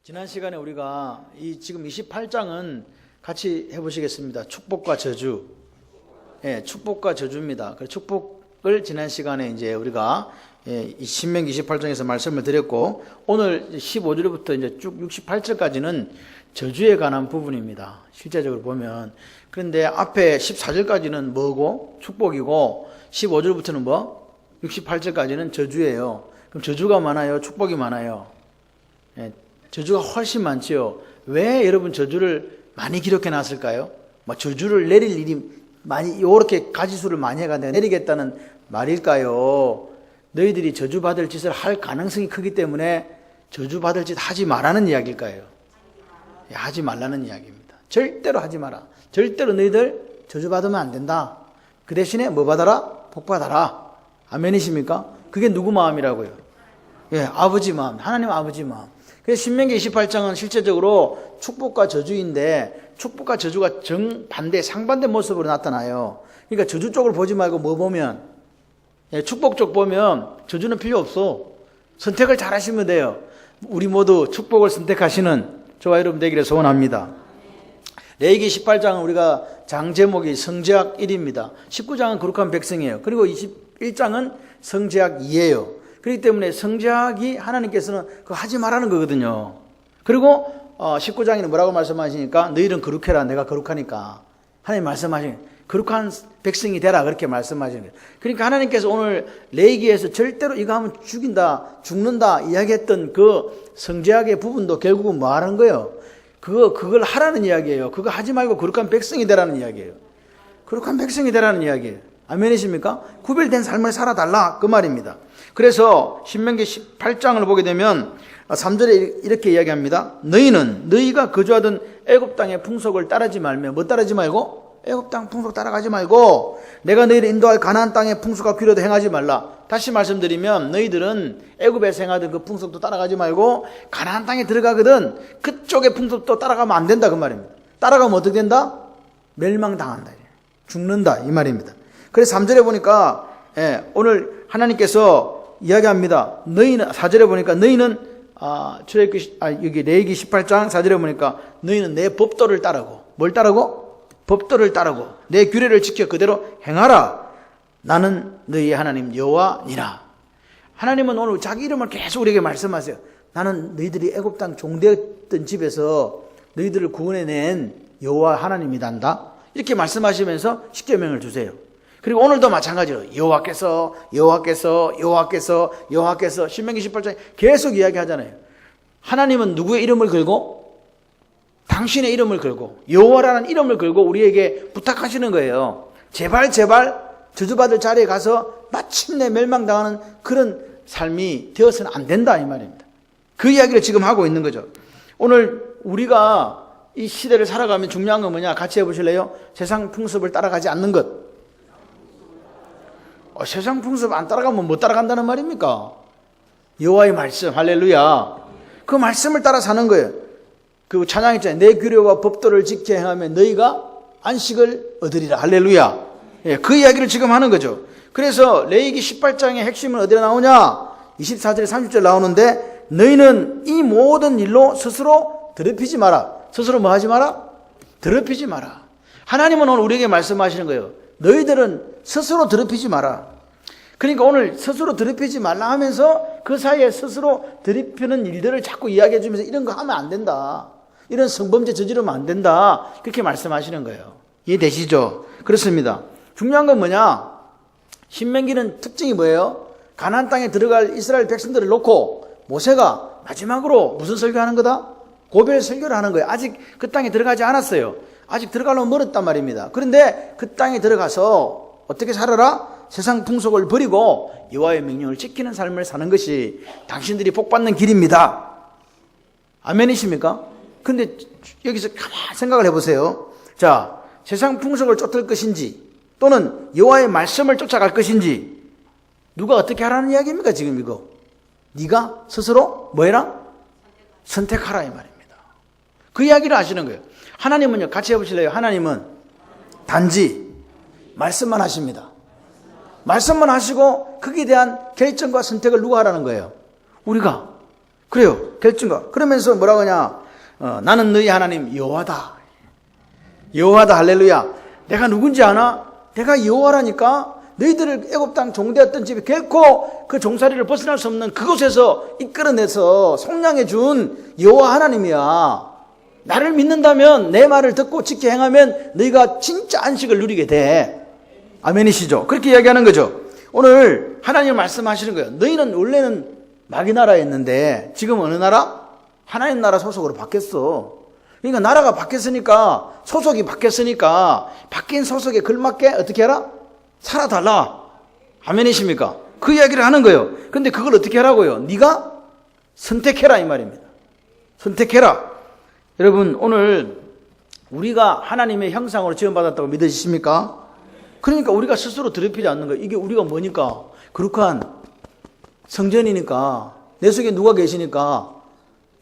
지난 시간에 우리가 지금 28장은 같이 해보시겠습니다. 축복과 저주. 예, 축복과 저주입니다. 그 축복을 지난 시간에 이제 우리가 이 신명기 28장에서 말씀을 드렸고, 오늘 15절부터 이제 쭉 68절까지는 저주에 관한 부분입니다. 실제적으로 보면. 그런데 앞에 14절까지는 뭐고? 축복이고, 15절부터는 뭐? 68절까지는 저주예요. 그럼 저주가 많아요? 축복이 많아요? 예, 저주가 훨씬 많지요. 왜 여러분 저주를 많이 기록해 놨을까요? 저주를 내릴 일이 많이, 이렇게 가지수를 많이 해가 내가 내리겠다는 말일까요? 너희들이 저주받을 짓을 할 가능성이 크기 때문에 저주받을 짓 하지 말라는 이야기일까요? 예, 하지 말라는 이야기입니다. 절대로 하지 마라. 절대로 너희들 저주받으면 안 된다. 그 대신에 뭐 받아라? 복 받아라. 아멘이십니까? 그게 누구 마음이라고요? 예, 아버지 마음. 하나님 아버지 마음. 그래서 신명기 28장은 실제적으로 축복과 저주인데, 축복과 저주가 정반대, 상반대 모습으로 나타나요. 그러니까 저주 쪽을 보지 말고 뭐 보면, 예, 축복 쪽 보면 저주는 필요 없어. 선택을 잘 하시면 돼요. 우리 모두 축복을 선택하시는 저와 여러분 되기를 소원합니다. 레위기 18장은 우리가 장 제목이 성제약 1입니다. 19장은 거룩한 백성이에요. 그리고 21장은 성제약 2예요. 그렇기 때문에 성제약이 하나님께서는 그거 하지 말라는 거거든요. 그리고 19장에는 뭐라고 말씀하시니까 너희는 거룩해라. 내가 거룩하니까. 하나님 말씀하시는 거룩한 백성이 되라. 그렇게 말씀하시는 거예요. 그러니까 하나님께서 오늘 레위기에서 절대로 이거 하면 죽는다 이야기했던 그 성제약의 부분도 결국은 뭐 하는 거예요? 그걸 하라는 이야기예요. 그거 하지 말고 거룩한 백성이 되라는 이야기예요. 거룩한 백성이 되라는 이야기예요. 아멘이십니까? 구별된 삶을 살아달라. 그 말입니다. 그래서 신명기 18장을 보게 되면 3절에 이렇게 이야기합니다. 너희가 거주하던 애굽 땅의 풍속을 따르지 말며, 뭐 따르지 말고? 애굽 땅 풍속 따라가지 말고 내가 너희를 인도할 가나안 땅의 풍속과 규례도 행하지 말라. 다시 말씀드리면 너희들은 애굽에서 행하던 그 풍속도 따라가지 말고 가나안 땅에 들어가거든 그쪽의 풍속도 따라가면 안 된다 그 말입니다. 따라가면 어떻게 된다? 멸망당한다. 죽는다 이 말입니다. 그래서 3절에 보니까 오늘 하나님께서 이야기합니다. 너희는 4절에 보니까 너희는 여기 레위기 18장 4절에 보니까 너희는 내 법도를 따르고 뭘 따르고? 법도를 따르고 내 규례를 지켜 그대로 행하라. 나는 너희의 하나님 여호와니라. 하나님은 오늘 자기 이름을 계속 우리에게 말씀하세요. 나는 너희들이 애굽 땅 종되었던 집에서 너희들을 구원해낸 여호와 하나님이단다. 이렇게 말씀하시면서 십계명을 주세요. 그리고 오늘도 마찬가지로 여호와께서 신명기 18장에 계속 이야기하잖아요. 하나님은 누구의 이름을 걸고? 당신의 이름을 걸고 여호와라는 이름을 걸고 우리에게 부탁하시는 거예요. 제발 저주받을 자리에 가서 마침내 멸망당하는 그런 삶이 되어서는 안 된다 이 말입니다. 그 이야기를 지금 하고 있는 거죠. 오늘 우리가 이 시대를 살아가면 중요한 건 뭐냐? 같이 해보실래요? 세상 풍습을 따라가지 않는 것. 세상 풍습 안 따라가면 못 따라간다는 말입니까? 여호와의 말씀, 할렐루야. 그 말씀을 따라 사는 거예요. 그 찬양 있잖아요. 내 규례와 법도를 지켜 행하면 너희가 안식을 얻으리라. 할렐루야. 예, 그 이야기를 지금 하는 거죠. 그래서 레위기 18장의 핵심은 어디에 나오냐? 24절 30절 나오는데 너희는 이 모든 일로 스스로 더럽히지 마라. 스스로 뭐 하지 마라? 더럽히지 마라. 하나님은 오늘 우리에게 말씀하시는 거예요. 너희들은 스스로 더럽히지 마라. 그러니까 오늘 스스로 더럽히지 말라 하면서 그 사이에 스스로 더럽히는 일들을 자꾸 이야기해 주면서 이런 거 하면 안 된다. 이런 성범죄 저지르면 안 된다. 그렇게 말씀하시는 거예요. 이해되시죠? 그렇습니다. 중요한 건 뭐냐? 신명기는 특징이 뭐예요? 가나안 땅에 들어갈 이스라엘 백성들을 놓고 모세가 마지막으로 무슨 설교하는 거다? 고별 설교를 하는 거예요. 아직 그 땅에 들어가지 않았어요. 아직 들어가려면 멀었단 말입니다. 그런데 그 땅에 들어가서 어떻게 살아라? 세상 풍속을 버리고 여호와의 명령을 지키는 삶을 사는 것이 당신들이 복받는 길입니다. 아멘이십니까? 근데 여기서 가만히 생각을 해보세요. 자, 세상 풍속을 쫓을 것인지 또는 여호와의 말씀을 쫓아갈 것인지 누가 어떻게 하라는 이야기입니까? 지금 이거 네가 스스로 뭐 해라? 선택하라 이 말입니다. 그 이야기를 하시는 거예요. 하나님은요, 같이 해보실래요? 하나님은 단지 말씀만 하십니다. 말씀만 하시고 거기에 대한 결정과 선택을 누가 하라는 거예요? 우리가. 그래요. 결정과. 그러면서 뭐라고 하냐? 나는 너희 하나님 여호와다. 여호와다. 할렐루야. 내가 누군지 아나? 내가 여호와라니까. 너희들을 애굽 땅 종되었던 집에 결코 그 종살이를 벗어날 수 없는 그곳에서 이끌어내서 속량해 준 여호와 하나님이야. 나를 믿는다면 내 말을 듣고 지켜 행하면 너희가 진짜 안식을 누리게 돼. 아멘이시죠? 그렇게 이야기하는 거죠. 오늘 하나님 말씀하시는 거예요. 너희는 원래는 마귀 나라였는데 지금 어느 나라? 하나님 나라 소속으로 바뀌었어. 그러니까 나라가 바뀌었으니까, 소속이 바뀌었으니까 바뀐 소속에 걸맞게 어떻게 해라? 살아달라. 아멘이십니까? 그 이야기를 하는 거예요. 근데 그걸 어떻게 하라고요? 네가 선택해라 이 말입니다. 선택해라. 여러분, 오늘 우리가 하나님의 형상으로 지원받았다고 믿으십니까? 그러니까 우리가 스스로 더럽히지 않는 거예요. 이게 우리가 뭐니까? 거룩한 성전이니까, 내 속에 누가 계시니까?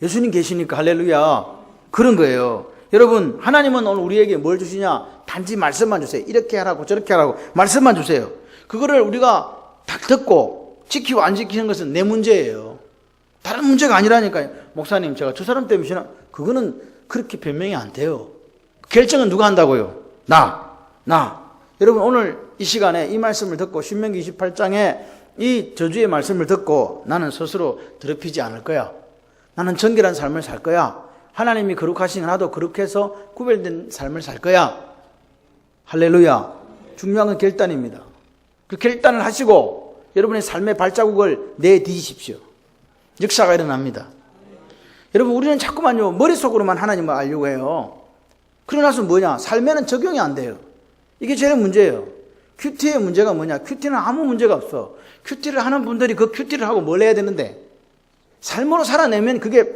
예수님 계시니까. 할렐루야. 그런 거예요. 여러분, 하나님은 오늘 우리에게 뭘 주시냐? 단지 말씀만 주세요. 이렇게 하라고 저렇게 하라고 말씀만 주세요. 그거를 우리가 다 듣고 지키고 안 지키는 것은 내 문제예요. 다른 문제가 아니라니까요. 목사님, 제가 저 사람 때문에 신앙, 그거는 그렇게 변명이 안 돼요. 결정은 누가 한다고요? 나. 여러분, 오늘 이 시간에 이 말씀을 듣고 신명기 28장에 이 저주의 말씀을 듣고 나는 스스로 더럽히지 않을 거야. 나는 정결한 삶을 살 거야. 하나님이 거룩하신 나도 거룩해서 구별된 삶을 살 거야. 할렐루야. 중요한 건 결단입니다. 그 결단을 하시고 여러분의 삶의 발자국을 내디디십시오. 역사가 일어납니다. 여러분, 우리는 자꾸만요 머릿속으로만 하나님을 알려고 해요. 그러나서 뭐냐? 삶에는 적용이 안 돼요. 이게 제일 문제예요. 큐티의 문제가 뭐냐? 큐티는 아무 문제가 없어. 큐티를 하는 분들이 그 큐티를 하고 뭘 해야 되는데, 삶으로 살아내면 그게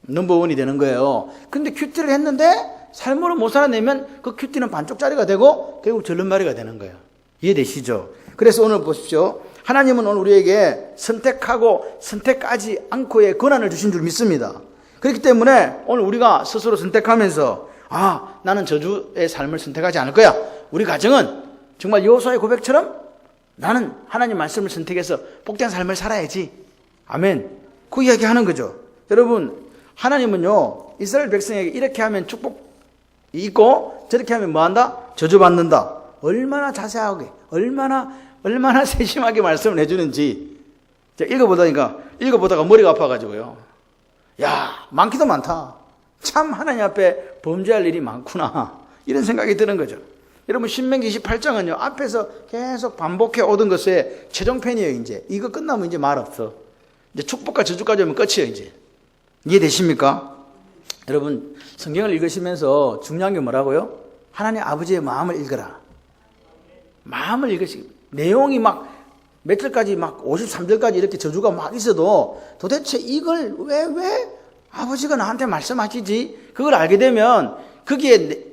넘버원이 되는 거예요. 근데 큐티를 했는데 삶으로 못 살아내면 그 큐티는 반쪽짜리가 되고 결국 절름발이가 되는 거예요. 이해되시죠? 그래서 오늘 보십시오. 하나님은 오늘 우리에게 선택하고 선택하지 않고의 권한을 주신 줄 믿습니다. 그렇기 때문에 오늘 우리가 스스로 선택하면서 나는 저주의 삶을 선택하지 않을 거야. 우리 가정은 정말 여호수아의 고백처럼 나는 하나님 말씀을 선택해서 복된 삶을 살아야지. 아멘. 그 이야기 하는 거죠. 여러분, 하나님은요 이스라엘 백성에게 이렇게 하면 축복이 있고 저렇게 하면 뭐한다? 저주받는다. 얼마나 자세하게, 얼마나 세심하게 말씀을 해주는지 제가 읽어보다가 머리가 아파가지고요. 야, 많기도 많다. 참 하나님 앞에 범죄할 일이 많구나, 이런 생각이 드는 거죠. 여러분, 신명기 28장은요 앞에서 계속 반복해 오던 것의 최종편이에요. 이제 이거 끝나면 이제 말 없어. 이제 축복과 저주까지 오면 끝이에요. 이제 이해되십니까? 여러분, 성경을 읽으시면서 중요한 게 뭐라고요? 하나님 아버지의 마음을 읽어라. 마음을 읽으시. 내용이 막 몇 절까지 막 53절까지 이렇게 저주가 막 있어도 도대체 이걸 왜 아버지가 나한테 말씀하시지? 그걸 알게 되면 거기에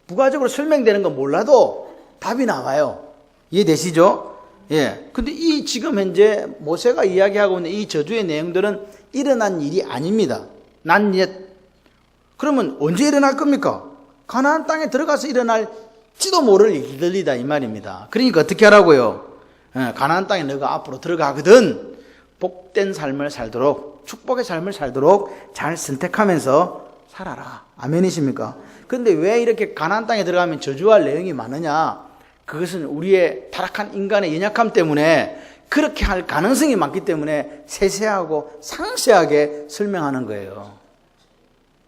부가적으로 설명되는 건 몰라도 답이 나와요. 이해되시죠? 예. 근데 이 지금 현재 모세가 이야기하고 있는 이 저주의 내용들은 일어난 일이 아닙니다. 난 옛. 그러면 언제 일어날 겁니까? 가나안 땅에 들어가서 일어날지도 모를 일들이다 이 말입니다. 그러니까 어떻게 하라고요? 가나안 땅에 너가 앞으로 들어가거든 복된 삶을 살도록, 축복의 삶을 살도록 잘 선택하면서 살아라. 아멘이십니까? 그런데 왜 이렇게 가나안 땅에 들어가면 저주할 내용이 많으냐? 그것은 우리의 타락한 인간의 연약함 때문에, 그렇게 할 가능성이 많기 때문에 세세하고 상세하게 설명하는 거예요.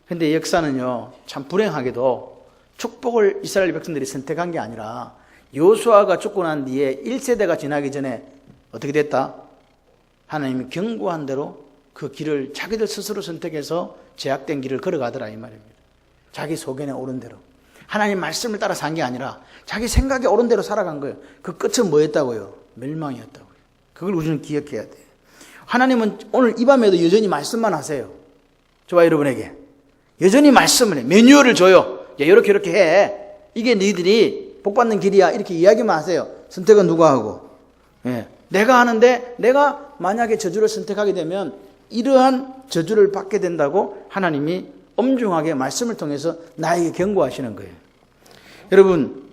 그런데 역사는요 참 불행하게도 축복을 이스라엘 백성들이 선택한 게 아니라 여호수아가 죽고 난 뒤에 1세대가 지나기 전에 어떻게 됐다? 하나님이 경고한 대로 그 길을 자기들 스스로 선택해서 제약된 길을 걸어가더라 이 말입니다. 자기 소견에 오른 대로, 하나님 말씀을 따라 산 게 아니라 자기 생각에 오른 대로 살아간 거예요. 그 끝은 뭐였다고요? 멸망이었다고요. 그걸 우리는 기억해야 돼요. 하나님은 오늘 이 밤에도 여전히 말씀만 하세요. 저와 여러분에게 여전히 말씀을 해. 매뉴얼을 줘요. 야, 이렇게 해. 이게 너희들이 복받는 길이야. 이렇게 이야기만 하세요. 선택은 누가 하고? 예. 내가 하는데 내가 만약에 저주를 선택하게 되면 이러한 저주를 받게 된다고 하나님이 엄중하게 말씀을 통해서 나에게 경고하시는 거예요. 여러분,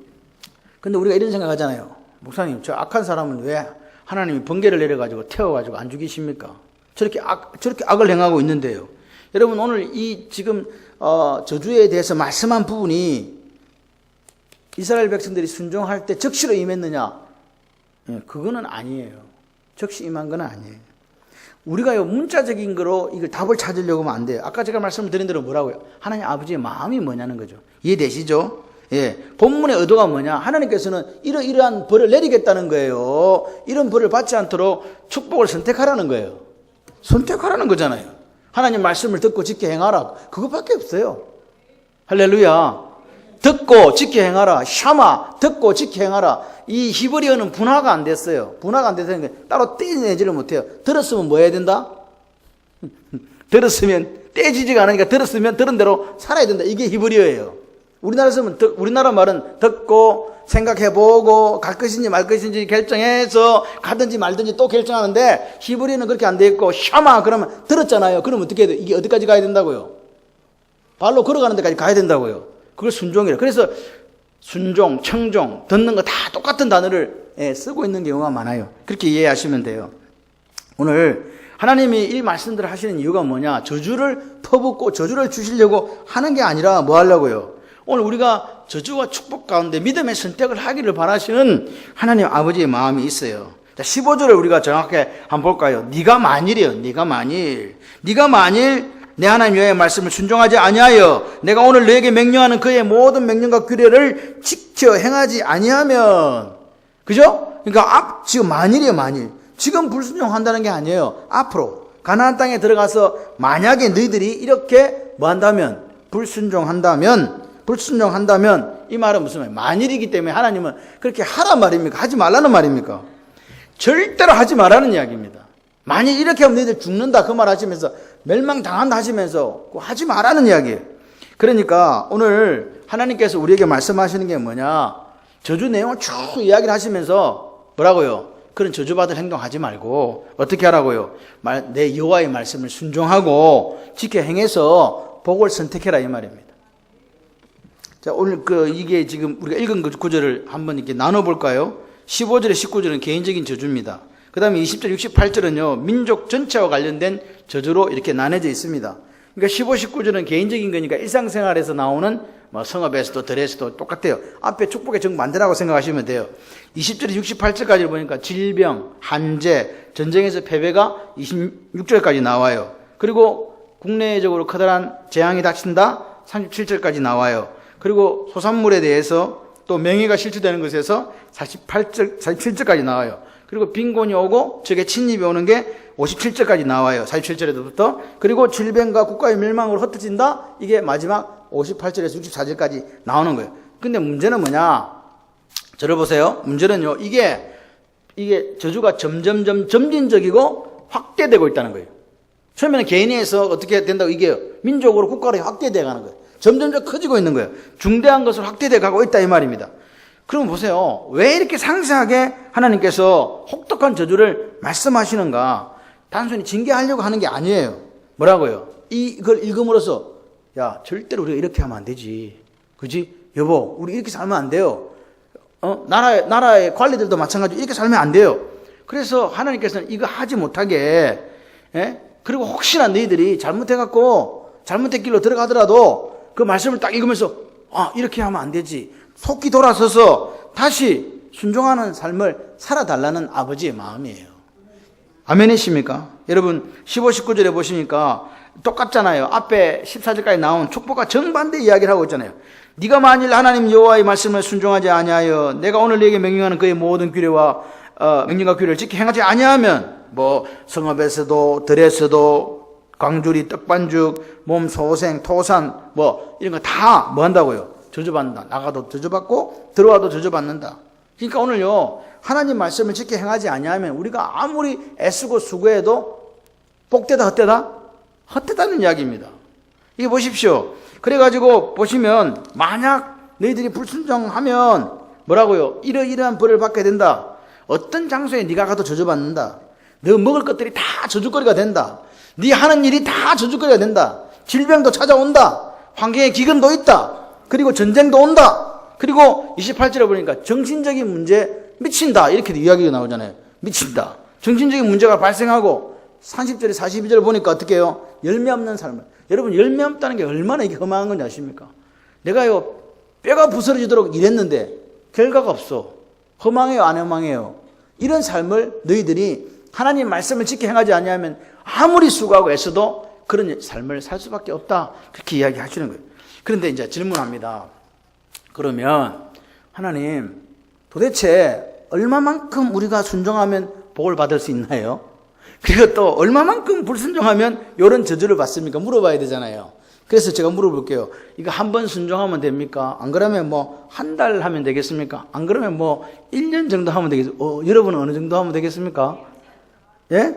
근데 우리가 이런 생각하잖아요. 목사님, 저 악한 사람은 왜 하나님이 번개를 내려가지고 태워가지고 안 죽이십니까? 저렇게 악을 행하고 있는데요. 여러분 오늘 이 지금 저주에 대해서 말씀한 부분이 이스라엘 백성들이 순종할 때 적시로 임했느냐? 그거는 아니에요. 적시 임한 건 아니에요. 우리가요 문자적인 거로 이걸 답을 찾으려고 하면 안 돼요. 아까 제가 말씀을 드린 대로 뭐라고요? 하나님 아버지의 마음이 뭐냐는 거죠. 이해되시죠? 예, 본문의 의도가 뭐냐? 하나님께서는 이러한 벌을 내리겠다는 거예요. 이런 벌을 받지 않도록 축복을 선택하라는 거예요. 선택하라는 거잖아요. 하나님 말씀을 듣고 지켜 행하라. 그것밖에 없어요. 할렐루야. 듣고 지켜 행하라. 샤마, 듣고 지켜 행하라. 이 히브리어는 분화가 안 됐어요. 분화가 안 돼서 따로 떼내지를 못해요. 들었으면 뭐 해야 된다? 들었으면 떼지지가 않으니까 들었으면 들은 대로 살아야 된다. 이게 히브리어예요. 우리나라 말은 듣고 생각해보고 갈 것인지 말 것인지 결정해서 가든지 말든지 또 결정하는데 히브리어는 그렇게 안 돼 있고 샤마 그러면 들었잖아요. 그럼 어떻게 해야 돼? 이게 어디까지 가야 된다고요? 발로 걸어가는 데까지 가야 된다고요. 그걸 순종이래요. 그래서 순종, 청종, 듣는 거 다 똑같은 단어를 쓰고 있는 경우가 많아요. 그렇게 이해하시면 돼요. 오늘 하나님이 이 말씀들을 하시는 이유가 뭐냐? 저주를 퍼붓고 저주를 주시려고 하는 게 아니라 뭐 하려고요? 오늘 우리가 저주와 축복 가운데 믿음의 선택을 하기를 바라시는 하나님 아버지의 마음이 있어요. 자, 15절을 우리가 정확하게 한번 볼까요? 네가 만일이요. 네가 만일 내 하나님 여호와의 말씀을 순종하지 아니하여 내가 오늘 너에게 명령하는 그의 모든 명령과 규례를 지켜 행하지 아니하면, 그죠? 그러니까 지금 만일이에요. 만일. 지금 불순종한다는 게 아니에요. 앞으로 가나안 땅에 들어가서 만약에 너희들이 이렇게 뭐 한다면, 불순종한다면 이 말은 무슨 말이에요? 만일이기 때문에 하나님은 그렇게 하란 말입니까? 하지 말라는 말입니까? 절대로 하지 말라는 이야기입니다. 만일 이렇게 하면 너희들 죽는다 그 말 하시면서 멸망당한다 하시면서 하지 말라는 이야기예요. 그러니까 오늘 하나님께서 우리에게 말씀하시는 게 뭐냐? 저주 내용을 쭉 이야기를 하시면서 뭐라고요? 그런 저주받을 행동하지 말고 어떻게 하라고요? 내 여호와의 말씀을 순종하고 지켜 행해서 복을 선택해라 이 말입니다. 자, 오늘 이게 지금 우리가 읽은 구절을 한번 이렇게 나눠볼까요? 15절에 19절은 개인적인 저주입니다. 그 다음에 20절, 68절은요, 민족 전체와 관련된 저주로 이렇게 나눠져 있습니다. 그러니까 15, 19절은 개인적인 거니까 일상생활에서 나오는 성읍에서도 들에서도 똑같아요. 앞에 축복의 정 만대라고 생각하시면 돼요. 20절에 68절까지 보니까 질병, 한재, 전쟁에서 패배가 26절까지 나와요. 그리고 국내적으로 커다란 재앙이 닥친다 37절까지 나와요. 그리고 소산물에 대해서 또 명예가 실추되는 것에서 47절까지 나와요. 그리고 빈곤이 오고 적의 침입이 오는 게 57절까지 나와요. 47절에서부터. 그리고 질병과 국가의 멸망으로 흩어진다. 이게 마지막 58절에서 64절까지 나오는 거예요. 근데 문제는 뭐냐? 저를 보세요. 문제는요. 이게 저주가 점진적이고 확대되고 있다는 거예요. 처음에는 개인에서 어떻게 된다고 이게 민족으로 국가로 확대되어 가는 거예요. 점점점 커지고 있는 거예요. 중대한 것을 확대되어 가고 있다 이 말입니다. 그럼 보세요. 왜 이렇게 상세하게 하나님께서 혹독한 저주를 말씀하시는가? 단순히 징계하려고 하는 게 아니에요. 뭐라고요? 이걸 읽음으로써 야, 절대로 우리가 이렇게 하면 안 되지. 그지? 여보, 우리 이렇게 살면 안 돼요. 나라의 관리들도 마찬가지로 이렇게 살면 안 돼요. 그래서 하나님께서는 이거 하지 못하게, 그리고 혹시나 너희들이 잘못된 길로 들어가더라도 그 말씀을 딱 읽으면서 이렇게 하면 안 되지. 속히 돌아서서 다시 순종하는 삶을 살아달라는 아버지의 마음이에요. 아멘이십니까? 여러분 15, 19절에 보시니까 똑같잖아요. 앞에 14절까지 나온 축복과 정반대 이야기를 하고 있잖아요. 네가 만일 하나님 여호와의 말씀을 순종하지 아니하여 내가 오늘 너에게 명령하는 그의 모든 규례와 명령과 규례를 지켜 행하지 아니하면 성읍에서도 들에서도 광주리, 떡반죽, 몸 소생, 토산 이런 거 다 한다고요? 저주받는다. 나가도 저주받고 들어와도 저주받는다. 그러니까 오늘요 하나님 말씀을 지켜 행하지 아니하면 우리가 아무리 애쓰고 수고해도 복되다 헛되다? 헛되다는 이야기입니다. 이게 보십시오. 그래가지고 보시면 만약 너희들이 불순종하면 뭐라고요? 이러이러한 벌을 받게 된다. 어떤 장소에 네가 가도 저주받는다. 너 먹을 것들이 다 저주거리가 된다. 네 하는 일이 다 저주거리가 된다. 질병도 찾아온다. 환경에 기근도 있다. 그리고 전쟁도 온다. 그리고 28절에 보니까 정신적인 문제 미친다. 이렇게 이야기가 나오잖아요. 미친다. 정신적인 문제가 발생하고 30절에 42절 보니까 어떻게 해요? 열매 없는 삶을. 여러분, 열매 없다는 게 얼마나 이게 험한 건지 아십니까? 내가요, 뼈가 부스러지도록 일했는데 결과가 없어. 허망해요, 안 허망해요? 이런 삶을 너희들이 하나님 말씀을 지켜 행하지 아니하면 아무리 수고하고 애써도 그런 삶을 살 수밖에 없다. 그렇게 이야기하시는 거예요. 그런데 이제 질문합니다. 그러면 하나님, 도대체 얼마만큼 우리가 순종하면 복을 받을 수 있나요? 그리고 또 얼마만큼 불순종하면 이런 저주를 받습니까? 물어봐야 되잖아요. 그래서 제가 물어볼게요. 이거 한 번 순종하면 됩니까? 안 그러면 뭐 한 달 하면 되겠습니까? 안 그러면 뭐 1년 정도 하면 되겠습니까? 여러분은 어느 정도 하면 되겠습니까? 예?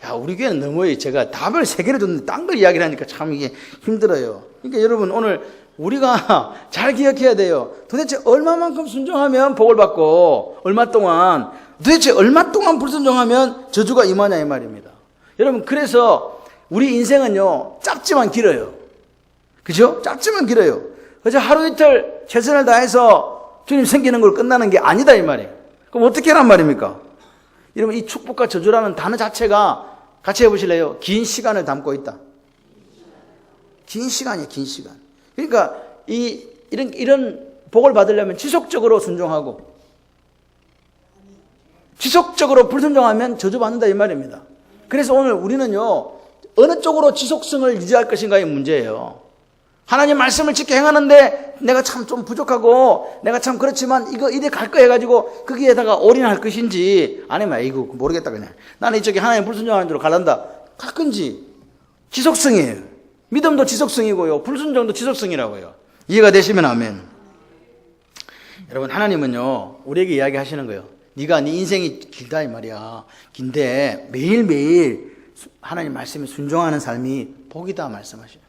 야, 우리 교회는 너무 제가 답을 3개를 줬는데 딴 걸 이야기를 하니까 참 이게 힘들어요. 그러니까 여러분 오늘 우리가 잘 기억해야 돼요. 도대체 얼마만큼 순종하면 복을 받고 얼마 동안, 도대체 얼마 동안 불순종하면 저주가 임하냐 이 말입니다. 여러분, 그래서 우리 인생은요, 짧지만 길어요. 그죠? 짧지만 길어요. 그래서 하루 이틀 최선을 다해서 주님 생기는 걸 끝나는 게 아니다 이 말이에요. 그럼 어떻게 하란 말입니까? 여러분, 이 축복과 저주라는 단어 자체가 같이 해보실래요? 긴 시간을 담고 있다. 긴 시간이에요, 긴 시간. 그러니까 이런 복을 받으려면 지속적으로 순종하고 지속적으로 불순종하면 저주받는다 이 말입니다. 그래서 오늘 우리는요, 어느 쪽으로 지속성을 유지할 것인가의 문제예요. 하나님 말씀을 지켜 행하는데 내가 참 좀 부족하고 내가 참 그렇지만 이거 이래 갈 거 해가지고 거기에다가 올인할 것인지, 아니면 이거 모르겠다 그냥 나는 이쪽에 하나님 불순종하는 대로 갈란다 갈 건지. 지속성이에요. 믿음도 지속성이고요, 불순종도 지속성이라고요. 이해가 되시면 아멘. 여러분, 하나님은요 우리에게 이야기하시는 거예요. 네가 네 인생이 길다 이 말이야. 긴데 매일매일 하나님 말씀에 순종하는 삶이 복이다 말씀하시는 거예요.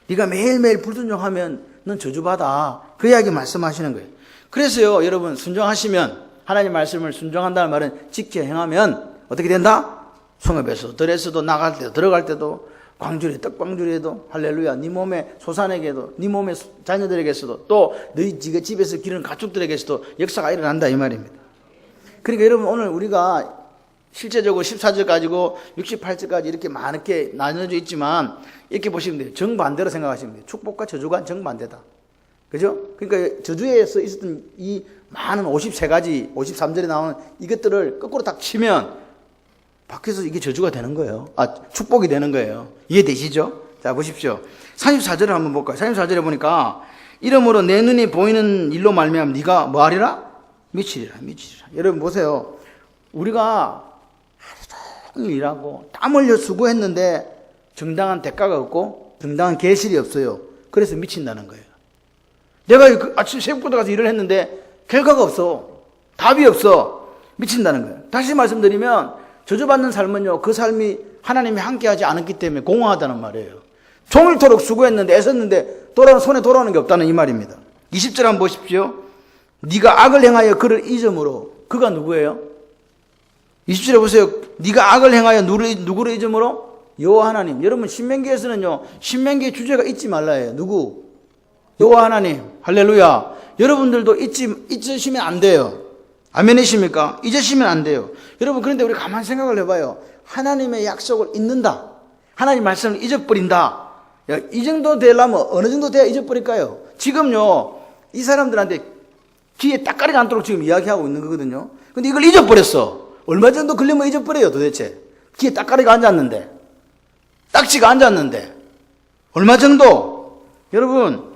네가 매일매일 불순종하면 넌 저주받아. 그 이야기 말씀하시는 거예요. 그래서요, 여러분, 순종하시면, 하나님 말씀을 순종한다는 말은 지켜 행하면 어떻게 된다? 성읍에서도, 들에서도, 나갈 때도, 들어갈 때도, 광주리, 떡광주리에도, 할렐루야, 네 몸에 소산에게도, 네 몸의 자녀들에게서도, 또 너희 집에서 기르는 가축들에게서도 역사가 일어난다 이 말입니다. 그러니까 여러분, 오늘 우리가 실제적으로 14절 가지고 68절까지 이렇게 많게 나눠져 있지만 이렇게 보시면 돼요. 정반대로 생각하시면 돼요. 축복과 저주가 정반대다. 그죠? 그러니까 저주에서 있었던 이 많은 53가지, 53절에 나오는 이것들을 거꾸로 딱 치면 밖에서 이게 저주가 되는 거예요. 축복이 되는 거예요. 이해되시죠? 자, 보십시오. 34절을 한번 볼까요? 34절에 보니까 이러므로 내 눈이 보이는 일로 말미암아 네가 뭐 하리라? 미치리라. 여러분 보세요. 우리가 하루 종일 일하고 땀 흘려 수고했는데 정당한 대가가 없고 정당한 계실이 없어요. 그래서 미친다는 거예요. 내가 아침 새벽부터 가서 일을 했는데 결과가 없어. 답이 없어. 미친다는 거예요. 다시 말씀드리면 저주받는 삶은요, 그 삶이 하나님이 함께하지 않았기 때문에 공허하다는 말이에요. 종일토록 수고했는데 애썼는데 손에 돌아오는 게 없다는 이 말입니다. 20절 한번 보십시오. 네가 악을 행하여 그를 잊음으로. 그가 누구예요? 20절에 보세요. 네가 악을 행하여 누구를 잊음으로? 여호와 하나님. 여러분, 신명기에서는요, 신명기의 주제가 잊지 말라예요. 누구? 여호와 하나님. 할렐루야. 여러분들도 잊으시면 안 돼요. 아멘이십니까? 잊으시면 안 돼요. 여러분, 그런데 우리 가만히 생각을 해봐요. 하나님의 약속을 잊는다. 하나님 말씀을 잊어버린다. 야, 이 정도 되려면 어느 정도 돼야 잊어버릴까요? 지금요, 이 사람들한테 귀에 딱가리가 않도록 지금 이야기하고 있는 거거든요. 근데 이걸 잊어버렸어. 얼마 정도 걸리면 잊어버려요, 도대체. 귀에 딱가리가 앉았는데, 딱지가 앉았는데, 얼마 정도? 여러분,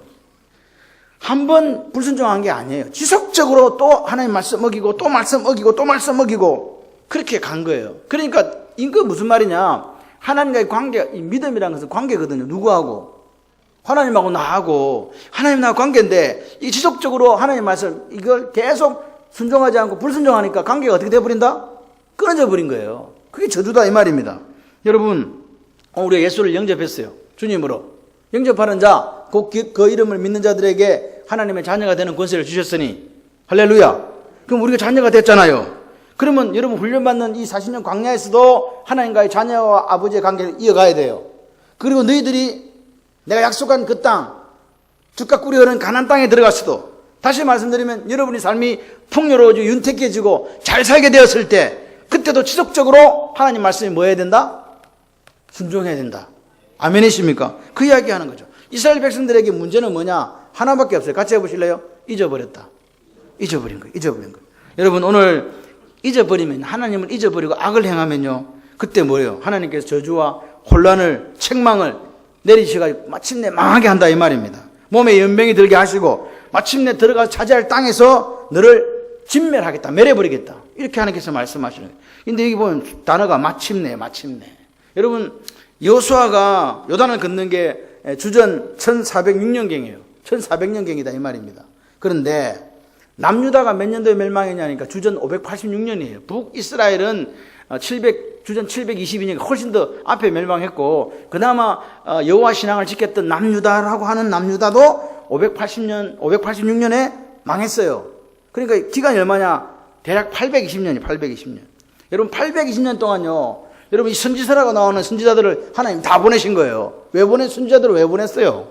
한 번 불순종한 게 아니에요. 지속적으로 또 하나님 말씀 어기고, 또 말씀 어기고, 또 말씀 어기고, 그렇게 간 거예요. 그러니까, 이거 무슨 말이냐? 하나님과의 관계, 이 믿음이라는 것은 관계거든요. 누구하고? 하나님하고 나하고. 하나님 나하고 관계인데, 이 지속적으로 하나님 말씀, 이걸 계속 순종하지 않고 불순종하니까 관계가 어떻게 돼버린다? 끊어져 버린 거예요. 그게 저주다 이 말입니다. 여러분, 우리가 예수를 영접했어요. 주님으로. 영접하는 자, 그 이름을 믿는 자들에게 하나님의 자녀가 되는 권세를 주셨으니 할렐루야. 그럼 우리가 자녀가 됐잖아요. 그러면 여러분, 훈련받는 이 40년 광야에서도 하나님과의 자녀와 아버지의 관계를 이어가야 돼요. 그리고 너희들이 내가 약속한 그 땅, 죽과 꿀이 흐르는 가나안 땅에 들어갔어도, 다시 말씀드리면 여러분의 삶이 풍요로워지고 윤택해지고 잘 살게 되었을 때, 그때도 지속적으로 하나님 말씀이 뭐 해야 된다? 순종해야 된다. 아멘이십니까? 그 이야기 하는 거죠. 이스라엘 백성들에게 문제는 뭐냐? 하나밖에 없어요. 같이 해보실래요? 잊어버렸다. 잊어버린 거예요. 잊어버린 거예요. 여러분, 오늘 잊어버리면, 하나님을 잊어버리고 악을 행하면요, 그때 뭐예요? 하나님께서 저주와 혼란을, 책망을 내리셔가지고 마침내 망하게 한다 이 말입니다. 몸에 연병이 들게 하시고 마침내 들어가서 차지할 땅에서 너를 진멸하겠다, 멸해버리겠다, 이렇게 하나님께서 말씀하시는 거예요. 근데 여기 보면 단어가 마침내. 여러분, 여호수아가 요단을 걷는 게 주전 1406년경이에요 1400년경이다 이 말입니다. 그런데 남유다가 몇 년도에 멸망했냐니까 주전 586년이에요 북이스라엘은 주전 722년이니까 훨씬 더 앞에 멸망했고, 그나마 여호와 신앙을 지켰던 남유다라고 하는 남유다도 586년에 망했어요. 그러니까 기간이 얼마냐? 대략 820년이 820년. 여러분, 820년 동안요, 여러분, 이 선지서라고 나오는 선지자들을 하나님 다 보내신 거예요. 왜 선지자들을 왜 보냈어요?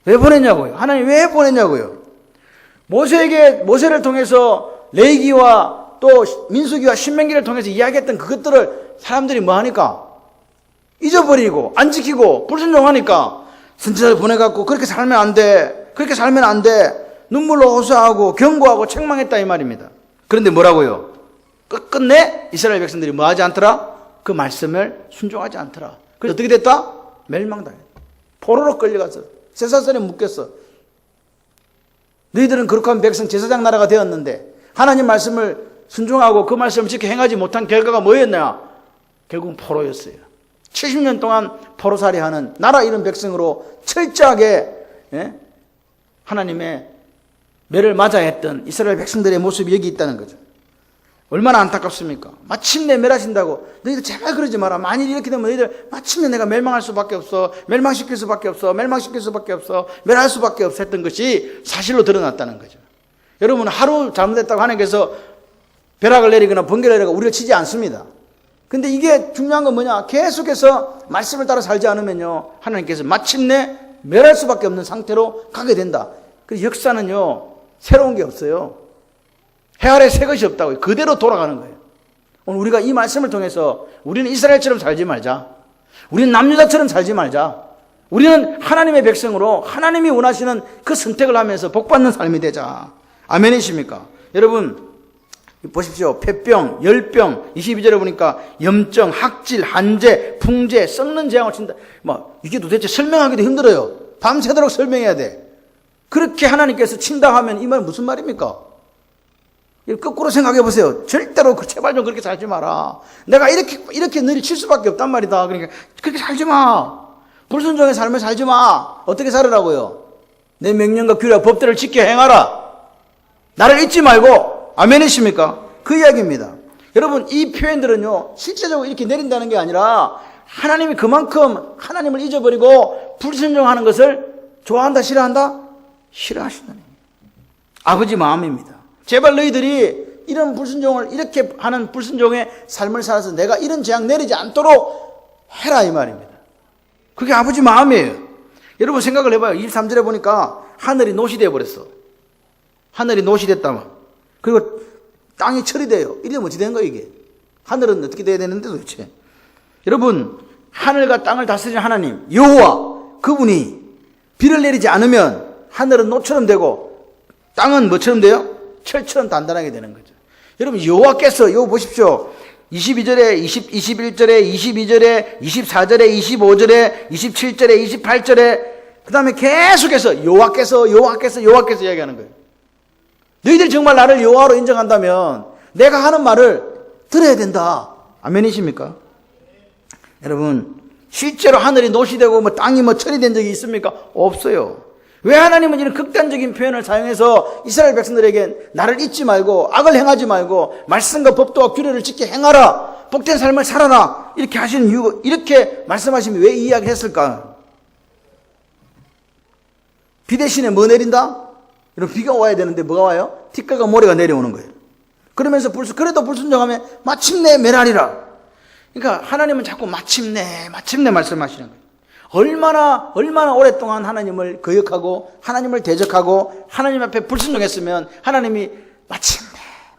왜 보냈냐고요? 하나님 왜 보냈냐고요? 모세를 통해서 레위기와 또 민수기와 신명기를 통해서 이야기했던 그것들을 사람들이 뭐 하니까? 잊어버리고 안 지키고 불순종하니까 선지자를 보내갖고 그렇게 살면 안 돼. 그렇게 살면 안 돼. 눈물로 호소하고 경고하고 책망했다 이 말입니다. 그런데 뭐라고요? 끝끝내 이스라엘 백성들이 뭐 하지 않더라? 그 말씀을 순종하지 않더라. 그래서 어떻게 됐다? 멸망당했다. 포로로 끌려가서 쇠사슬에 묶였어. 너희들은 거룩한 백성 제사장 나라가 되었는데 하나님 말씀을 순종하고 그 말씀을 지켜 행하지 못한 결과가 뭐였냐? 결국은 포로였어요. 70년 동안 포로살이하는 나라 잃은 백성으로 철저하게 하나님의 매를 맞아야 했던 이스라엘 백성들의 모습이 여기 있다는 거죠. 얼마나 안타깝습니까? 마침내 멸하신다고. 너희들 제발 그러지 마라. 만일 이렇게 되면 너희들 마침내 내가 멸망할 수밖에 없어. 멸망시킬 수밖에 없어. 멸할 수밖에 없어 했던 것이 사실로 드러났다는 거죠. 여러분, 하루 잘못했다고 하나님께서 벼락을 내리거나 번개를 내리거나 우리를 치지 않습니다. 근데 이게 중요한 건 뭐냐? 계속해서 말씀을 따라 살지 않으면요, 하나님께서 마침내 멸할 수밖에 없는 상태로 가게 된다. 그래서 역사는요, 새로운 게 없어요. 해 아래 새 것이 없다고요. 그대로 돌아가는 거예요. 오늘 우리가 이 말씀을 통해서 우리는 이스라엘처럼 살지 말자. 우리는 남유다처럼 살지 말자. 우리는 하나님의 백성으로 하나님이 원하시는 그 선택을 하면서 복받는 삶이 되자. 아멘이십니까? 여러분, 보십시오. 폐병, 열병, 22절에 보니까 염증, 학질, 한재, 풍재, 썩는 재앙을 친다. 이게 도대체 설명하기도 힘들어요. 밤새도록 설명해야 돼. 그렇게 하나님께서 친다 하면 이 말 무슨 말입니까? 거꾸로 생각해 보세요. 절대로 제발 좀 그렇게 살지 마라. 내가 이렇게 늘이 칠 수밖에 없단 말이다. 그러니까 그렇게 살지 마. 불순종의 삶을 살지 마. 어떻게 살으라고요? 내 명령과 규례와 법들을 지켜 행하라. 나를 잊지 말고. 아멘이십니까? 그 이야기입니다. 여러분, 이 표현들은요, 실제적으로 이렇게 내린다는 게 아니라 하나님이 그만큼 하나님을 잊어버리고 불순종하는 것을 좋아한다, 싫어한다? 싫어하신다는 아버지 마음입니다. 제발 너희들이 이런 불순종을, 이렇게 하는 불순종의 삶을 살아서 내가 이런 재앙 내리지 않도록 해라 이 말입니다. 그게 아버지 마음이에요. 여러분 생각을 해봐요. 23절에 보니까 하늘이 노시 되어버렸어. 하늘이 노시 됐다면. 그리고 땅이 철이 돼요. 이러면 어떻게 되는 거예요 이게? 하늘은 어떻게 돼야 되는데 도대체? 여러분, 하늘과 땅을 다스리는 하나님 여호와, 그분이 비를 내리지 않으면 하늘은 노처럼 되고 땅은 뭐처럼 돼요? 철처럼 단단하게 되는 거죠. 여러분, 여호와께서, 이거 보십시오. 22절에, 21절에, 22절에, 24절에, 25절에, 27절에, 28절에, 그 다음에 계속해서 여호와께서 이야기하는 거예요. 너희들 정말 나를 여호와로 인정한다면 내가 하는 말을 들어야 된다. 아멘이십니까? 여러분, 실제로 하늘이 노시되고 땅이 철이 된 적이 있습니까? 없어요. 왜 하나님은 이런 극단적인 표현을 사용해서 이스라엘 백성들에게 나를 잊지 말고 악을 행하지 말고 말씀과 법도와 규례를 지켜 행하라, 복된 삶을 살아라, 이렇게 하시는 이유가, 이렇게 말씀하시면 왜 이 이야기를 했을까? 비 대신에 뭐 내린다? 여러분, 비가 와야 되는데 뭐가 와요? 티끌과 모래가 내려오는 거예요. 그러면서 그래도 불순종하면 마침내 멸하리라. 그러니까 하나님은 자꾸 마침내 말씀하시는 거예요. 얼마나 오랫동안 하나님을 거역하고 하나님을 대적하고 하나님 앞에 불순종했으면 하나님이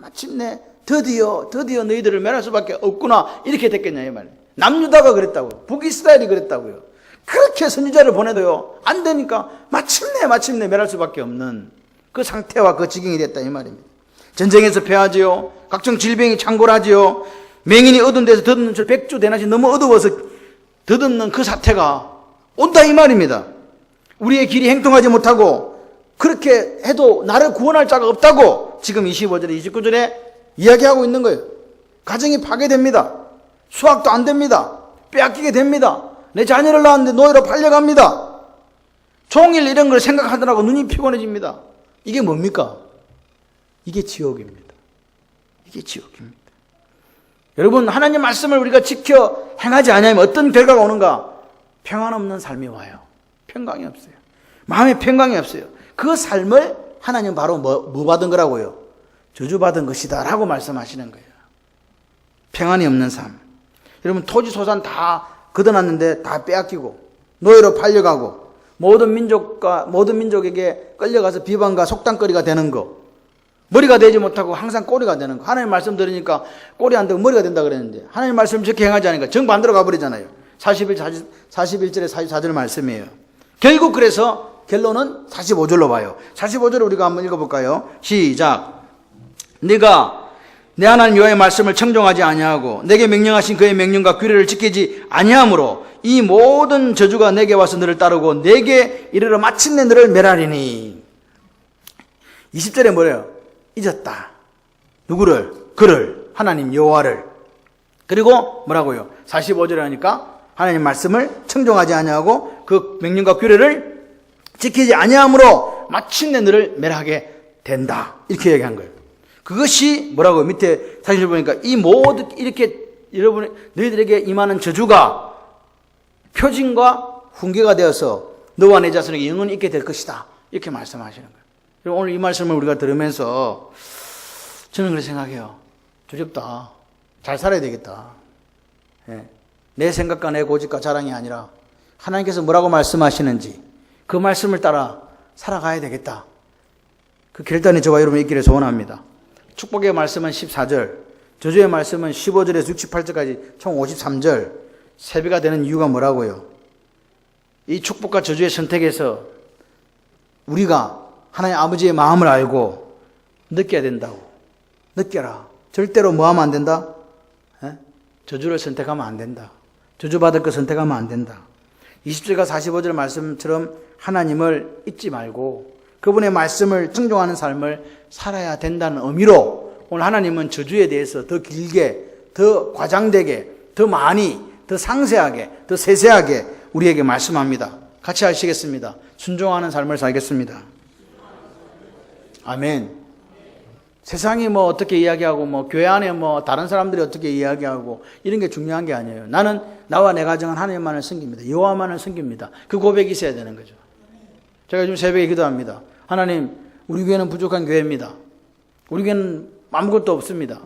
마침내 드디어 너희들을 멸할 수밖에 없구나 이렇게 됐겠냐 이 말이에요. 남유다가 그랬다고요. 북이스라엘이 그랬다고요. 그렇게 선지자를 보내도요, 안 되니까 마침내 멸할 수밖에 없는 그 상태와 그 지경이 됐다, 이 말입니다. 전쟁에서 패하지요. 각종 질병이 창궐하지요. 맹인이 얻은 데서 더듬는 줄 백주 대낮이 너무 어두워서 더듬는 그 사태가 온다, 이 말입니다. 우리의 길이 행통하지 못하고 그렇게 해도 나를 구원할 자가 없다고 지금 25절에 29절에 이야기하고 있는 거예요. 가정이 파괴됩니다. 수학도 안 됩니다. 빼앗기게 됩니다. 내 자녀를 낳았는데 노예로 팔려갑니다. 종일 이런 걸 생각하느라고 눈이 피곤해집니다. 이게 뭡니까? 이게 지옥입니다. 이게 지옥입니다. 여러분, 하나님 말씀을 우리가 지켜 행하지 않으면 어떤 결과가 오는가? 평안 없는 삶이 와요. 평강이 없어요. 마음에 평강이 없어요. 그 삶을 하나님 바로 뭐 받은 거라고요? 저주받은 것이다 라고 말씀하시는 거예요. 평안이 없는 삶. 여러분, 토지 소산 다 걷어놨는데 다 빼앗기고 노예로 팔려가고 모든 민족에게 끌려가서 비방과 속단거리가 되는 거, 머리가 되지 못하고 항상 꼬리가 되는 거. 하나님 말씀 들으니까 꼬리 안 되고 머리가 된다 그랬는데 하나님 말씀 지켜 행하지 않으니까 정반대로 가버리잖아요. 41절에 44절 말씀이에요. 결국 그래서 결론은 45절로 봐요. 45절을 우리가 한번 읽어볼까요? 시작. 네가 내 하나님 여호와의 말씀을 청종하지 아니하고 내게 명령하신 그의 명령과 규례를 지키지 아니하므로 이 모든 저주가 내게 와서 너를 따르고 내게 이르러 마침내 너를 멸하리니. 20절에 뭐래요? 잊었다. 누구를? 그를. 하나님 여호와를. 그리고 뭐라고요? 45절에 하니까 하나님 말씀을 청종하지 아니하고 그 명령과 규례를 지키지 아니하므로 마침내 너를 멸하게 된다. 이렇게 얘기한 거예요. 그것이 뭐라고요? 밑에 사실 보니까 이 모든 이렇게 여러분 너희들에게 임하는 저주가 표징과 훈계가 되어서 너와 내 자손에게 영원히 있게 될 것이다. 이렇게 말씀하시는 거예요. 오늘 이 말씀을 우리가 들으면서 저는 그렇게 생각해요. 두렵다. 잘 살아야 되겠다. 예. 내 생각과 내 고집과 자랑이 아니라 하나님께서 뭐라고 말씀하시는지 그 말씀을 따라 살아가야 되겠다. 그 결단이 저와 여러분이 있기를 소원합니다. 축복의 말씀은 14절, 저주의 말씀은 15절에서 68절까지 총 53절, 세배가 되는 이유가 뭐라고요? 이 축복과 저주의 선택에서 우리가 하나님 아버지의 마음을 알고 느껴야 된다고. 느껴라. 절대로 뭐 하면 안 된다? 저주를 선택하면 안 된다. 저주받을 거 선택하면 안 된다. 20절과 45절 말씀처럼 하나님을 잊지 말고 그분의 말씀을 청종하는 삶을 살아야 된다는 의미로 오늘 하나님은 저주에 대해서 더 길게, 더 과장되게, 더 많이, 더 상세하게, 더 세세하게 우리에게 말씀합니다. 같이 하시겠습니다. 순종하는 삶을 살겠습니다. 아멘. 세상이 뭐 어떻게 이야기하고 뭐 교회 안에 뭐 다른 사람들이 어떻게 이야기하고 이런 게 중요한 게 아니에요. 나는 나와 내 가정은 하나님만을 섬깁니다. 여호와만을 섬깁니다. 그 고백이 있어야 되는 거죠. 제가 요즘 새벽에 기도합니다. 하나님, 우리 교회는 부족한 교회입니다. 우리 교회는 아무것도 없습니다.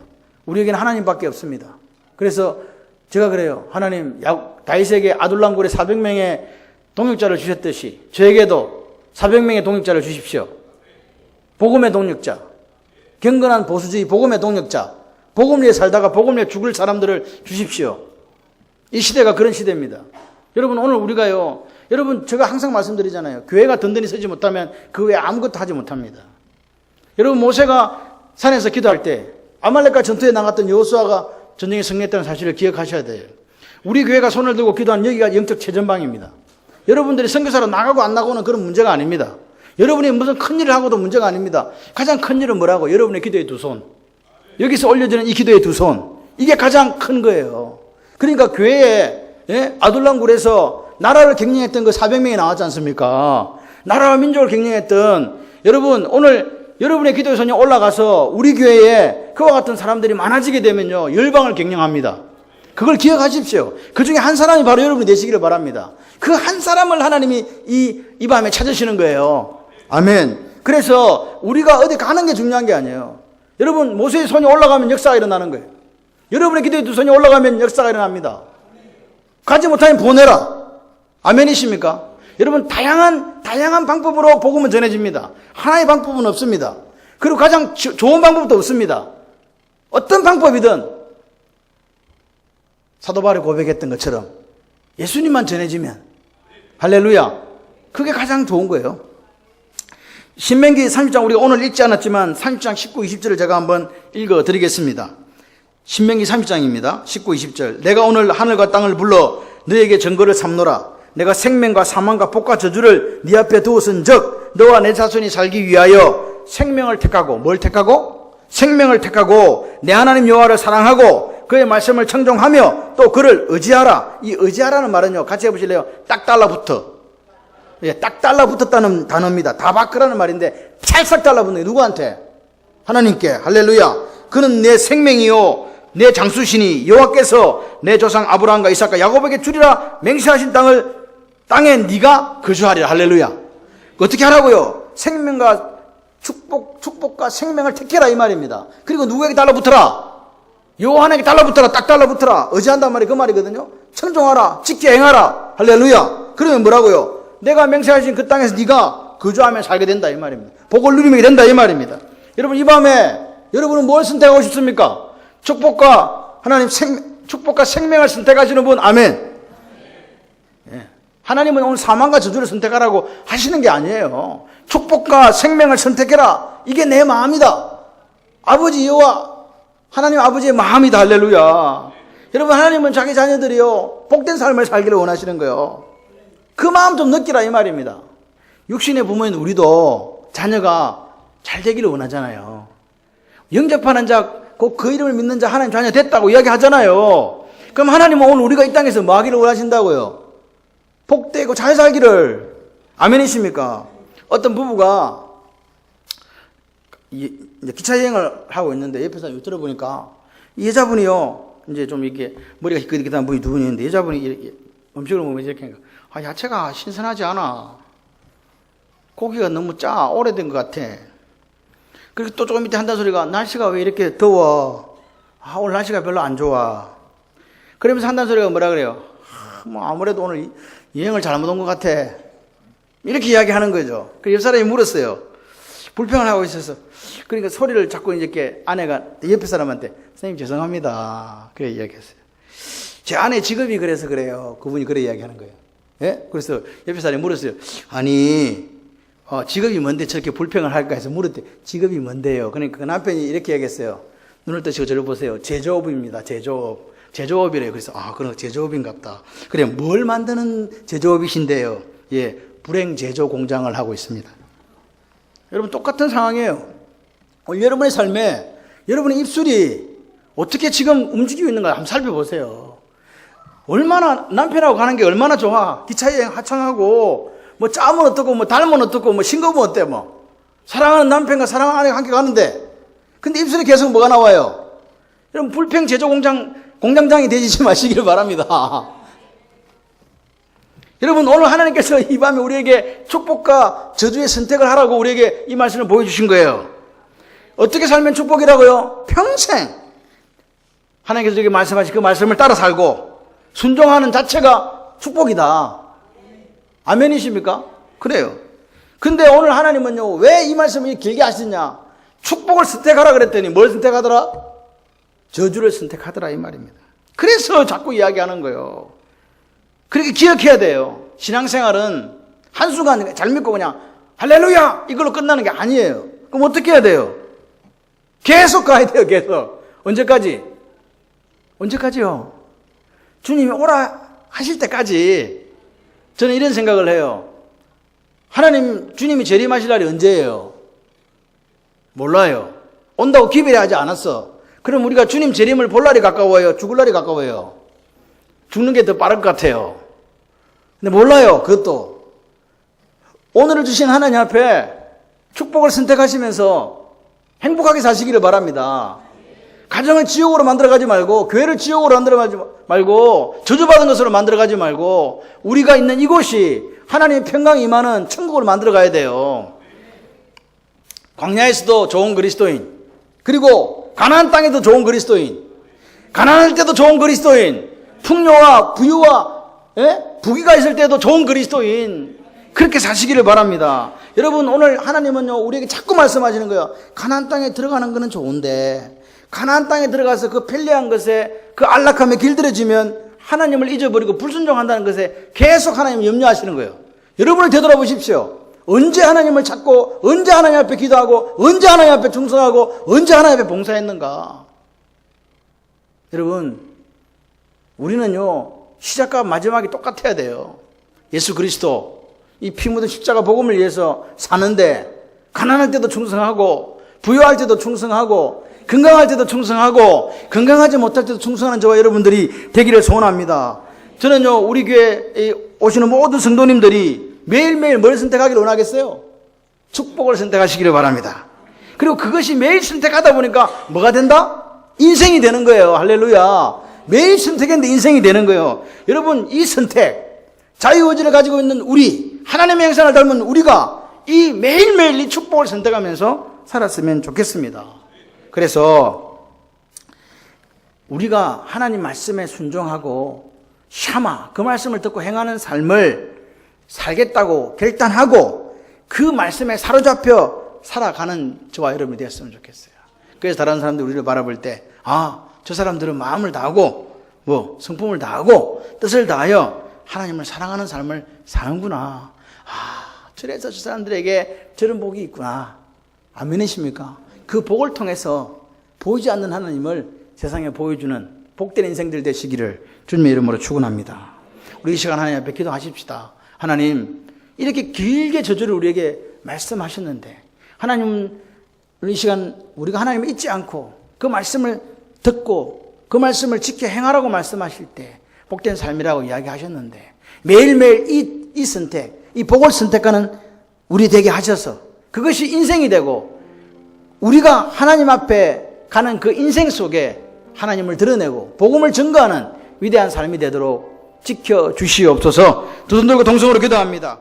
우리에게는 하나님밖에 없습니다. 그래서 제가 그래요. 하나님, 다윗에게 아둘람 굴에 400명의 동역자를 주셨듯이 저에게도 400명의 동역자를 주십시오. 복음의 동역자, 경건한 보수주의 복음의 동역자, 복음 위에 살다가 복음 위에 죽을 사람들을 주십시오. 이 시대가 그런 시대입니다. 여러분, 오늘 우리가요, 여러분, 제가 항상 말씀드리잖아요. 교회가 든든히 서지 못하면 그 외에 아무것도 하지 못합니다. 여러분, 모세가 산에서 기도할 때 아말렉과 전투에 나갔던 여호수아가 전쟁에 승리했다는 사실을 기억하셔야 돼요. 우리 교회가 손을 들고 기도하는 여기가 영적 최전방입니다. 여러분들이 선교사로 나가고 안 나가고는 그런 문제가 아닙니다. 여러분이 무슨 큰 일을 하고도 문제가 아닙니다. 가장 큰 일은 뭐라고? 여러분의 기도의 두 손. 여기서 올려지는 이 기도의 두 손. 이게 가장 큰 거예요. 그러니까 교회에 아둘람 굴에서 나라를 경영했던 그 400명이 나왔지 않습니까? 나라와 민족을 경영했던 여러분, 오늘 여러분의 기도의 손이 올라가서 우리 교회에 그와 같은 사람들이 많아지게 되면요, 열방을 경영합니다. 그걸 기억하십시오. 그 중에 한 사람이 바로 여러분이 되시기를 바랍니다. 그 한 사람을 하나님이 이 밤에 찾으시는 거예요. 아멘. 그래서 우리가 어디 가는 게 중요한 게 아니에요. 여러분, 모세의 손이 올라가면 역사가 일어나는 거예요. 여러분의 기도의 두 손이 올라가면 역사가 일어납니다. 가지 못하면 보내라. 아멘이십니까? 여러분, 다양한 방법으로 복음은 전해집니다. 하나의 방법은 없습니다. 그리고 가장 좋은 방법도 없습니다. 어떤 방법이든 사도 바울이 고백했던 것처럼 예수님만 전해지면 할렐루야, 그게 가장 좋은 거예요. 신명기 30장 우리가 오늘 읽지 않았지만 30장 19, 20절을 제가 한번 읽어드리겠습니다. 신명기 30장입니다. 19, 20절. 내가 오늘 하늘과 땅을 불러 너에게 증거를 삼노라. 내가 생명과 사망과 복과 저주를 네 앞에 두었은즉 너와 내 자손이 살기 위하여 생명을 택하고, 뭘 택하고? 생명을 택하고 내 하나님 여호와를 사랑하고 그의 말씀을 청종하며 또 그를 의지하라. 이 의지하라는 말은요, 같이 해보실래요? 딱 달라붙어. 예, 딱 달라붙었다는 단어입니다. 다바크라는 말인데 찰싹 달라붙는 게 누구한테? 하나님께. 할렐루야. 그는 내 생명이요 내 장수시니 여호와께서 내 조상 아브라함과 이삭과 야곱에게 주리라 맹세하신 땅에 네가 거주하리라. 할렐루야. 어떻게 하라고요? 생명과 축복과 생명을 택해라 이 말입니다. 그리고 누구에게 달라붙어라? 여호와 하나님께 달라붙어라. 딱 달라붙어라. 의지한단 말이 그 말이거든요. 청종하라. 지켜 행하라. 할렐루야. 그러면 뭐라고요? 내가 맹세하신 그 땅에서 네가 거주하며 살게 된다 이 말입니다. 복을 누리게 된다 이 말입니다. 여러분, 이 밤에 여러분은 뭘 선택하고 싶습니까? 축복과 축복과 생명을 선택하시는 분, 아멘. 예. 하나님은 오늘 사망과 저주를 선택하라고 하시는 게 아니에요. 축복과 생명을 선택해라. 이게 내 마음이다. 아버지 여호와 하나님 아버지의 마음이다. 할렐루야. 여러분, 하나님은 자기 자녀들이요 복된 삶을 살기를 원하시는 거예요. 그 마음 좀 느끼라 이 말입니다. 육신의 부모인 우리도 자녀가 잘 되기를 원하잖아요. 영접하는 자, 곧 그 이름을 믿는 자 하나님 자녀 됐다고 이야기하잖아요. 그럼 하나님은 오늘 우리가 이 땅에서 뭐 하기를 원하신다고요? 복되고 잘 살기를. 아멘이십니까? 어떤 부부가 이제 기차 여행을 하고 있는데 옆에서 들어보니까 이 여자분이요, 이제 좀 이렇게 머리가 희끗희끗한 분이 두 분이 있는데 여자분이 이렇게 음식을 먹으면 이렇게 하니까 야채가 신선하지 않아. 고기가 너무 짜. 오래된 것 같아. 그리고 또 조금 밑에 한다는 소리가 날씨가 왜 이렇게 더워. 오늘 날씨가 별로 안 좋아. 그러면서 한다는 소리가 뭐라 그래요? 아무래도 오늘 여행을 잘못 온 것 같아. 이렇게 이야기하는 거죠. 그래서 옆 사람이 물었어요. 불평을 하고 있어서. 그러니까 소리를 자꾸 이렇게 아내가 옆에 사람한테 선생님 죄송합니다. 그래 이야기했어요. 제 아내 직업이 그래서 그래요. 그분이 그래 이야기하는 거예요. 예? 그래서 옆에 사람이 물었어요. 아니, 직업이 뭔데 저렇게 불평을 할까 해서 물었대. 직업이 뭔데요? 그러니까 그 남편이 이렇게 얘기했어요. 눈을 뜨시고 저를 보세요. 제조업입니다. 제조업. 제조업이래요. 그래서 그럼 제조업인갑다. 그래, 뭘 만드는 제조업이신데요? 예, 불행 제조 공장을 하고 있습니다. 여러분, 똑같은 상황이에요. 여러분의 삶에 여러분의 입술이 어떻게 지금 움직이고 있는가 한번 살펴보세요. 얼마나 남편하고 가는 게 얼마나 좋아. 기차 여행 하청하고 뭐 짜면 어떻고 뭐 달면 어떻고 뭐 싱거우면 어때 뭐. 사랑하는 남편과 사랑하는 아내가 함께 가는데 근데 입술에 계속 뭐가 나와요? 여러분, 불평 제조 공장장이 되지 마시기를 바랍니다. 여러분, 오늘 하나님께서 이 밤에 우리에게 축복과 저주의 선택을 하라고 우리에게 이 말씀을 보여주신 거예요. 어떻게 살면 축복이라고요? 평생 하나님께서 우리에게 말씀하신 그 말씀을 따라 살고 순종하는 자체가 축복이다. 아멘이십니까? 그래요. 근데 오늘 하나님은요, 왜 이 말씀을 길게 하시냐? 축복을 선택하라 그랬더니 뭘 선택하더라? 저주를 선택하더라 이 말입니다. 그래서 자꾸 이야기하는 거예요. 그렇게 기억해야 돼요. 신앙생활은 한순간 잘 믿고 그냥 할렐루야 이걸로 끝나는 게 아니에요. 그럼 어떻게 해야 돼요? 계속 가야 돼요. 계속. 언제까지? 언제까지요? 주님이 오라 하실 때까지. 저는 이런 생각을 해요. 주님이 재림하실 날이 언제예요? 몰라요. 온다고 기별하지 않았어. 그럼 우리가 주님 재림을 볼 날이 가까워요? 죽을 날이 가까워요? 죽는 게 더 빠를 것 같아요. 근데 몰라요. 그것도. 오늘을 주신 하나님 앞에 축복을 선택하시면서 행복하게 사시기를 바랍니다. 가정을 지옥으로 만들어가지 말고, 교회를 지옥으로 만들어가지 말고, 저주받은 것으로 만들어가지 말고, 우리가 있는 이곳이 하나님의 평강이 임하는 천국으로 만들어가야 돼요. 광야에서도 좋은 그리스도인, 그리고 가나안 땅에도 좋은 그리스도인, 가난할 때도 좋은 그리스도인, 풍요와 부유와 부귀가 있을 때도 좋은 그리스도인, 그렇게 사시기를 바랍니다. 여러분, 오늘 하나님은요 우리에게 자꾸 말씀하시는 거예요. 가나안 땅에 들어가는 거는 좋은데 가나안 땅에 들어가서 그 편리한 것에 그 안락함에 길들여지면 하나님을 잊어버리고 불순종한다는 것에 계속 하나님을 염려하시는 거예요. 여러분을 되돌아보십시오. 언제 하나님을 찾고 언제 하나님 앞에 기도하고 언제 하나님 앞에 충성하고 언제 하나님 앞에 봉사했는가. 여러분, 우리는요 시작과 마지막이 똑같아야 돼요. 예수 그리스도 이 피 묻은 십자가 복음을 위해서 사는데 가난할 때도 충성하고 부유할 때도 충성하고 건강할 때도 충성하고 건강하지 못할 때도 충성하는 저와 여러분들이 되기를 소원합니다. 저는요 우리 교회에 오시는 모든 성도님들이 매일매일 뭘 선택하기를 원하겠어요? 축복을 선택하시기를 바랍니다. 그리고 그것이 매일 선택하다 보니까 뭐가 된다? 인생이 되는 거예요. 할렐루야. 매일 선택했는데 인생이 되는 거예요. 여러분, 이 선택, 자유의지를 가지고 있는 우리, 하나님의 형상을 닮은 우리가 이 매일매일 이 축복을 선택하면서 살았으면 좋겠습니다. 그래서 우리가 하나님 말씀에 순종하고 샤마, 그 말씀을 듣고 행하는 삶을 살겠다고 결단하고 그 말씀에 사로잡혀 살아가는 저와 여러분이 되었으면 좋겠어요. 그래서 다른 사람들이 우리를 바라볼 때, 저 사람들은 마음을 다하고 성품을 다하고 뜻을 다하여 하나님을 사랑하는 삶을 사는구나. 그래서 저 사람들에게 저런 복이 있구나. 아멘이십니까? 그 복을 통해서 보이지 않는 하나님을 세상에 보여주는 복된 인생들 되시기를 주님의 이름으로 축원합니다. 우리 이 시간 하나님 앞에 기도하십시다. 하나님, 이렇게 길게 저주를 우리에게 말씀하셨는데 하나님, 이 시간 우리가 하나님을 잊지 않고 그 말씀을 듣고 그 말씀을 지켜 행하라고 말씀하실 때 복된 삶이라고 이야기하셨는데 매일매일 이 선택, 이 복을 선택하는 우리 되게 하셔서 그것이 인생이 되고 우리가 하나님 앞에 가는 그 인생 속에 하나님을 드러내고 복음을 증거하는 위대한 삶이 되도록 지켜주시옵소서. 두 손 들고 동성으로 기도합니다.